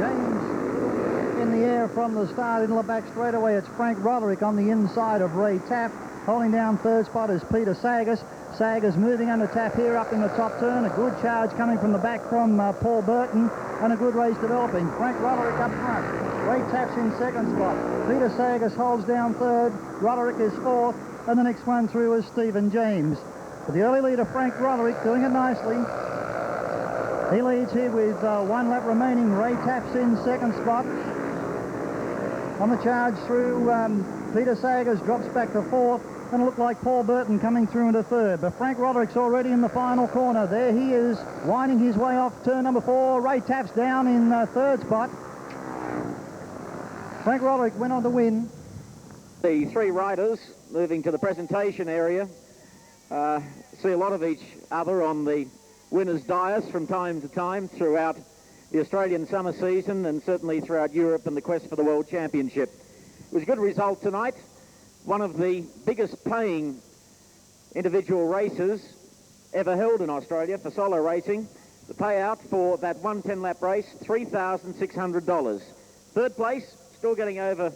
James in the air from the start into the back straightaway. It's Frank Roderick on the inside of Ray Taft. Holding down third spot is Peter Sagas. Sagas moving under Taft here up in the top turn. A good charge coming from the back from Paul Burton, and a good race developing. Frank Roderick up front. Ray Taft's in second spot. Peter Sagas holds down third. Roderick is fourth, and the next one through is Stephen James. But the early leader, Frank Roderick, doing it nicely. He leads here with 1 lap remaining. Ray Taft's in second spot. On the charge through, Peter Sagas drops back to fourth, and it looked like Paul Burton coming through into third. But Frank Roderick's already in the final corner. There he is, winding his way off turn number 4. Ray Taft's down in third spot. Frank Roderick went on to win. The 3 riders moving to the presentation area see a lot of each other on the winner's dais from time to time throughout the Australian summer season, and certainly throughout Europe and the quest for the World Championship. It was a good result tonight. One of the biggest paying individual races ever held in Australia for solo racing. The payout for that 110 lap race, $3,600. Third place, still getting over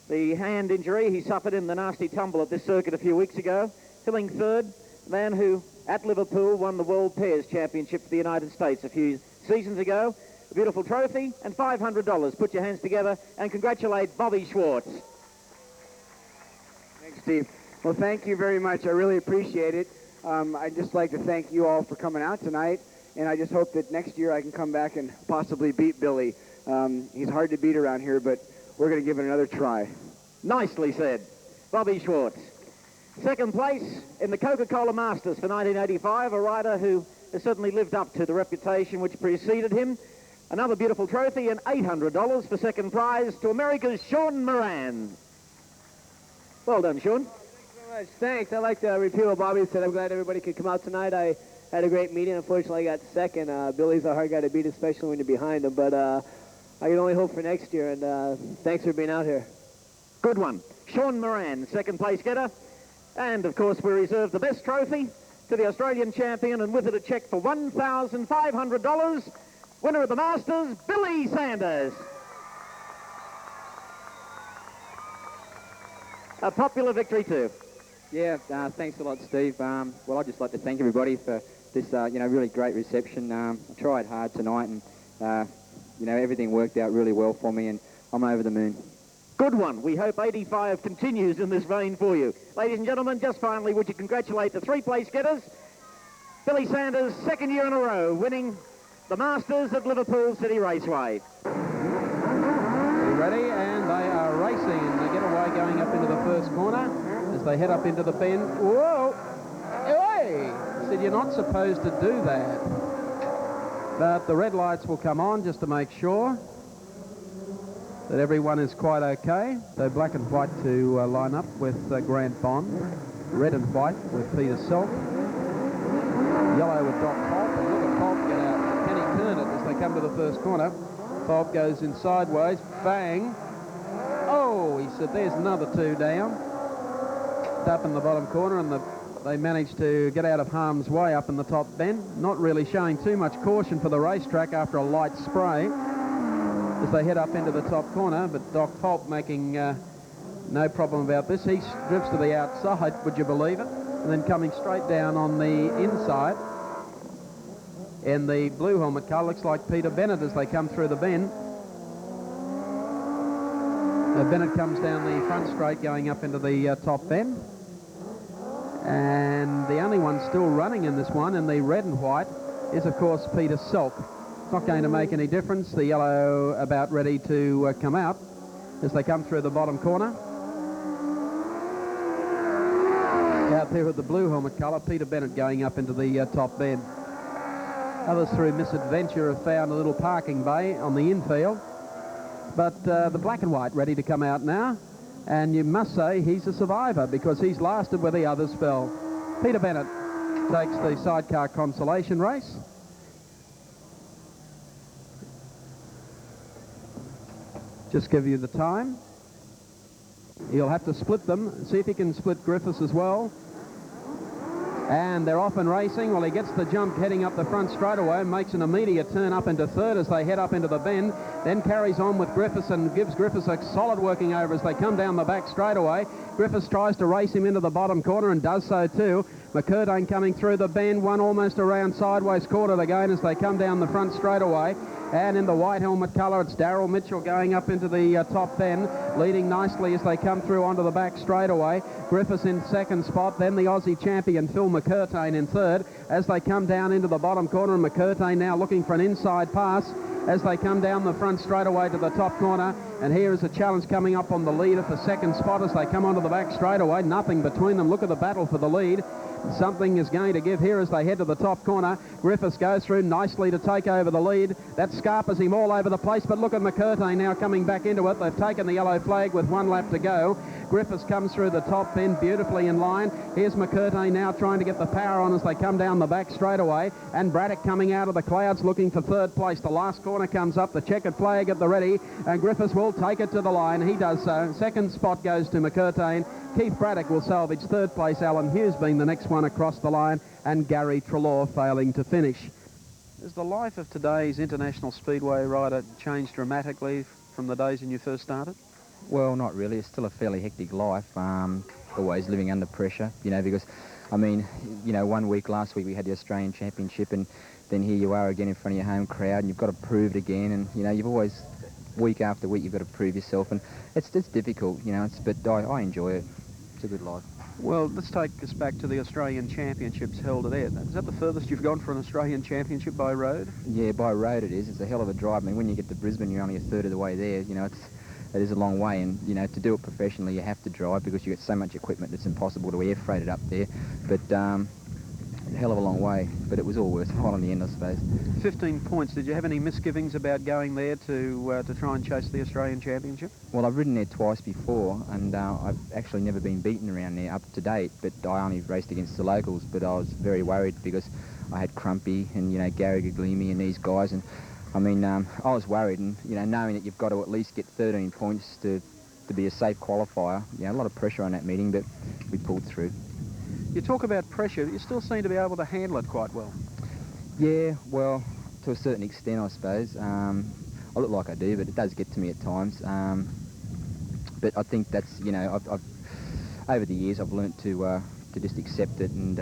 the hand injury he suffered in the nasty tumble at this circuit a few weeks ago. Filling third, the man who at Liverpool won the World Pairs Championship for the United States a few seasons ago. A beautiful trophy and $500. Put your hands together and congratulate Bobby Schwartz. Thanks, Steve. Well, thank you very much. I really appreciate it. I'd just like to thank you all for coming out tonight, and I just hope that next year I can come back and possibly beat Billy. He's hard to beat around here, but we're going to give it another try. Nicely said. Bobby Schwartz. Second place in the Coca-Cola Masters for 1985, a rider who has certainly lived up to the reputation which preceded him. Another beautiful trophy and $800 for second prize to America's Sean Moran. Well done, Sean. Thanks very much. Thanks. I'd like to repeat what Bobby said. I'm glad everybody could come out tonight. I had a great meeting. Unfortunately, I got second. Billy's a hard guy to beat, especially when you're behind him. But I can only hope for next year, and thanks for being out here. Good one. Sean Moran, second place getter. And, of course, we reserve the best trophy to the Australian champion, and with it a cheque for $1,500. Winner of the Masters, Billy Sanders. A popular victory, too. Yeah, thanks a lot, Steve. Well, I'd just like to thank everybody for this, really great reception. I tried hard tonight, and, everything worked out really well for me, and I'm over the moon. Good one. We hope 85 continues in this vein for you. Ladies and gentlemen, just finally, would you congratulate the 3 place getters? Billy Sanders, second year in a row, winning the Masters at Liverpool City Raceway. Be ready, and they are racing, and they get away going up into the first corner as they head up into the bend. Whoa! Hey! Said you're not supposed to do that. But the red lights will come on just to make sure that everyone is quite okay. So black and white to line up with Grant Bond. Red and white with Peter Self. Yellow with Doc Pulp. And look at Pulp get out. Can he turn it as they come to the first corner? Pulp goes in sideways. Bang. Oh, he said there's another 2 down. Up in the bottom corner, and they managed to get out of harm's way up in the top bend. Not really showing too much caution for the racetrack after a light spray as they head up into the top corner, but Doc Pulp making no problem about this. He drifts to the outside, would you believe it? And then coming straight down on the inside. And the blue helmet car looks like Peter Bennett as they come through the bend. Bennett comes down the front straight going up into the top bend. And the only one still running in this one in the red and white is, of course, Peter Selk. It's not going to make any difference. The yellow about ready to come out as they come through the bottom corner. Out there with the blue helmet colour, Peter Bennett going up into the top bend. Others through Misadventure have found a little parking bay on the infield. But the black and white ready to come out now. And you must say he's a survivor because he's lasted where the others fell. Peter Bennett takes the sidecar consolation race. Just give you the time. He'll have to split them. See if he can split Griffiths as well. And they're off and racing. Well, he gets the jump heading up the front straightaway and makes an immediate turn up into third as they head up into the bend. Then carries on with Griffiths and gives Griffiths a solid working over as they come down the back straightaway. Griffiths tries to race him into the bottom corner and does so too. McCurtain coming through the bend, one almost around sideways quarter again as they come down the front straightaway. And in the white helmet colour, it's Darryl Mitchell going up into the top bend, leading nicely as they come through onto the back straightaway. Griffiths in second spot, then the Aussie champion Phil McCurtain in third as they come down into the bottom corner. And McCurtain now looking for an inside pass as they come down the front straightaway to the top corner. And here is a challenge coming up on the lead at the second spot as they come onto the back straightaway. Nothing between them. Look at the battle for the lead. Something is going to give here as they head to the top corner. Griffiths goes through nicely to take over the lead. That scarpers him all over the place, but look at McCurtain now coming back into it. They've taken the yellow flag with 1 lap to go. Griffiths comes through the top bend beautifully in line. Here's McCurtain now trying to get the power on as they come down the back straightaway. And Braddock coming out of the clouds looking for third place. The last corner comes up, the checkered flag at the ready, and Griffiths will take it to the line. He does so. Second spot goes to McCurtain. Keith Braddock will salvage third place. Alan Hughes being the next one across the line, and Gary Treloar failing to finish. Has the life of today's international speedway rider changed dramatically from the days when you first started? Well, not really. It's still a fairly hectic life, always living under pressure, you know, because, I mean, you know, last week we had the Australian Championship, and then here you are again in front of your home crowd, and you've got to prove it again, and, you know, you've always, week after week, you've got to prove yourself, and it's difficult, you know, but I enjoy it. It's a good life. Well, let's take us back to the Australian Championships held at Ed. Is that the furthest you've gone for an Australian Championship by road? Yeah, by road it is. It's a hell of a drive. I mean, when you get to Brisbane, you're only a third of the way there. You know, it is a long way, and, you know, to do it professionally, you have to drive because you get so much equipment it's impossible to air freight it up there. But a hell of a long way, but it was all worthwhile in the end, I suppose. 15 points. Did you have any misgivings about going there to try and chase the Australian Championship? Well, I've ridden there twice before, and I've actually never been beaten around there up to date, but I only raced against the locals, but I was very worried because I had Crumpy and, you know, Gary Guglielmi and these guys, and I mean, I was worried, and, you know, knowing that you've got to at least get 13 points to be a safe qualifier, you know, a lot of pressure on that meeting, but we pulled through. You talk about pressure, you still seem to be able to handle it quite well. Yeah, well, to a certain extent, I suppose. I look like I do, but it does get to me at times. But I think that's, you know, I've over the years I've learnt to just accept it and,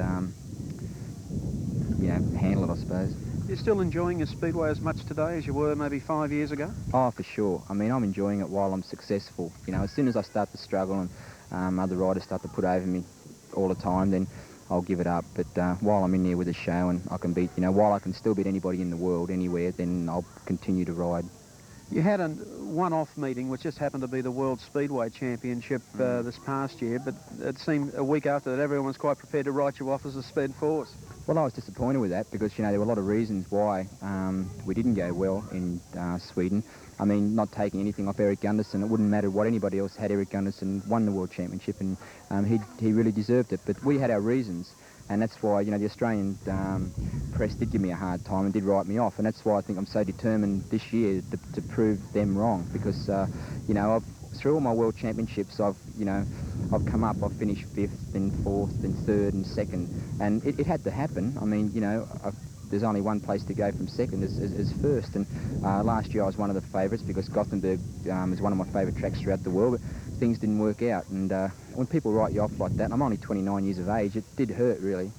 you know, handle it, I suppose. You're still enjoying your speedway as much today as you were maybe 5 years ago? Oh, for sure. I mean, I'm enjoying it while I'm successful. You know, as soon as I start to struggle and other riders start to put over me all the time, then I'll give it up. But while I'm in there with a show and I can beat, you know, while I can still beat anybody in the world anywhere, then I'll continue to ride. You had a one-off meeting, which just happened to be the World Speedway Championship this past year, but it seemed a week after that everyone was quite prepared to write you off as a sped force. Well, I was disappointed with that because, you know, there were a lot of reasons why we didn't go well in Sweden. I mean, not taking anything off Eric Gunderson, it wouldn't matter what anybody else had. Eric Gunderson won the World Championship, and he really deserved it. But we had our reasons, and that's why, you know, the Australian press did give me a hard time and did write me off, and that's why I think I'm so determined this year to prove them wrong, because, you know, through all my World Championships, I've come up. I've finished 5th, then 4th, then 3rd and 2nd, and it had to happen. I mean, you know, there's only one place to go from 2nd as 1st, and last year I was one of the favourites because Gothenburg is one of my favourite tracks throughout the world, but things didn't work out, and when people write you off like that, and I'm only 29 years of age, it did hurt, really.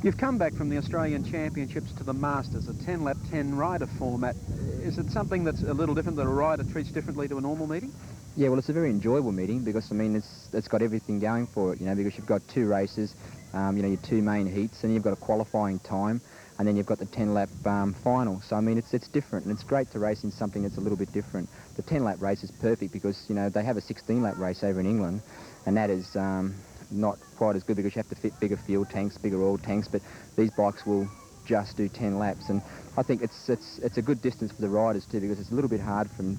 You've come back from the Australian Championships to the Masters, a 10-lap, 10-rider format. Is it something that's a little different that a rider treats differently to a normal meeting? Yeah, well, it's a very enjoyable meeting because, I mean, it's got everything going for it, you know, because you've got 2 races, you know, your 2 main heats, and you've got a qualifying time, and then you've got the 10-lap final. So, I mean, it's different, and it's great to race in something that's a little bit different. The 10-lap race is perfect because, you know, they have a 16-lap race over in England, and that is not quite as good because you have to fit bigger fuel tanks, bigger oil tanks, but these bikes will just do 10 laps, and I think it's a good distance for the riders too, because it's a little bit hard for them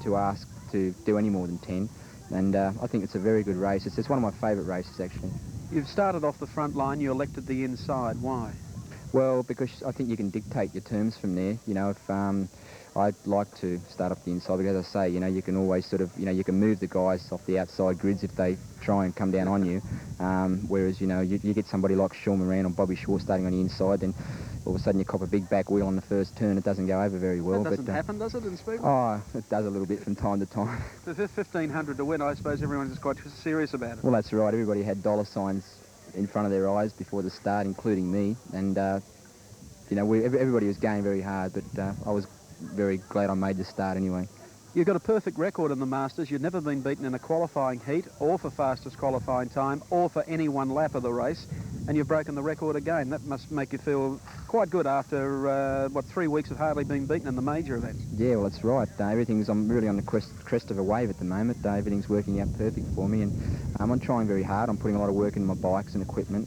to ask to do any more than 10, and I think it's a very good race. It's one of my favourite races, actually. You've started off the front line, you elected the inside. Why? Well, because I think you can dictate your terms from there. You know, if I'd like to start off the inside because, as I say, you can always sort of, you can move the guys off the outside grids if they try and come down on you. Whereas, you get somebody like Sean Moran or Bobby Shaw starting on the inside, then all of a sudden you cop a big back wheel on the first turn. It doesn't go over very well. That doesn't happen, does it, in Speedway? Oh, it does a little bit from time to time. For 1,500 to win, I suppose everyone's just quite serious about it. Well, that's right. Everybody had dollar signs in front of their eyes before the start, including me. And, everybody was going very hard, but I was very glad I made the start anyway. You've got a perfect record in the Masters. You've never been beaten in a qualifying heat or for fastest qualifying time or for any one lap of the race, and you've broken the record again. That must make you feel quite good after, 3 weeks of hardly being beaten in the major events. Yeah, well, that's right. I'm really on the crest of a wave at the moment. Everything's working out perfect for me, and I'm trying very hard. I'm putting a lot of work in my bikes and equipment,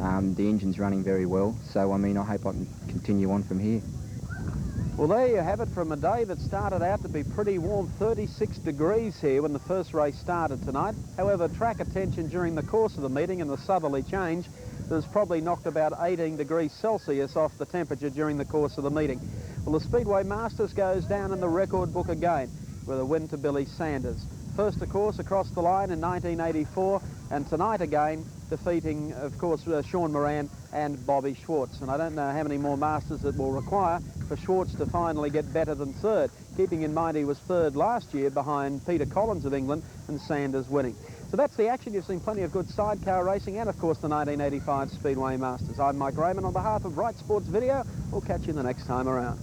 and the engine's running very well. So, I hope I can continue on from here. Well, there you have it from a day that started out to be pretty warm, 36 degrees here when the first race started tonight. However, track attention during the course of the meeting and the southerly change has probably knocked about 18 degrees Celsius off the temperature during the course of the meeting. Well, the Speedway Masters goes down in the record book again with a win to Billy Sanders. First, of course, across the line in 1984, and tonight again, defeating, of course, Sean Moran and Bobby Schwartz. And I don't know how many more Masters it will require for Schwartz to finally get better than third, keeping in mind he was third last year behind Peter Collins of England and Sanders winning. So that's the action. You've seen plenty of good sidecar racing and, of course, the 1985 Speedway Masters. I'm Mike Raymond on behalf of Right Sports Video. We'll catch you the next time around.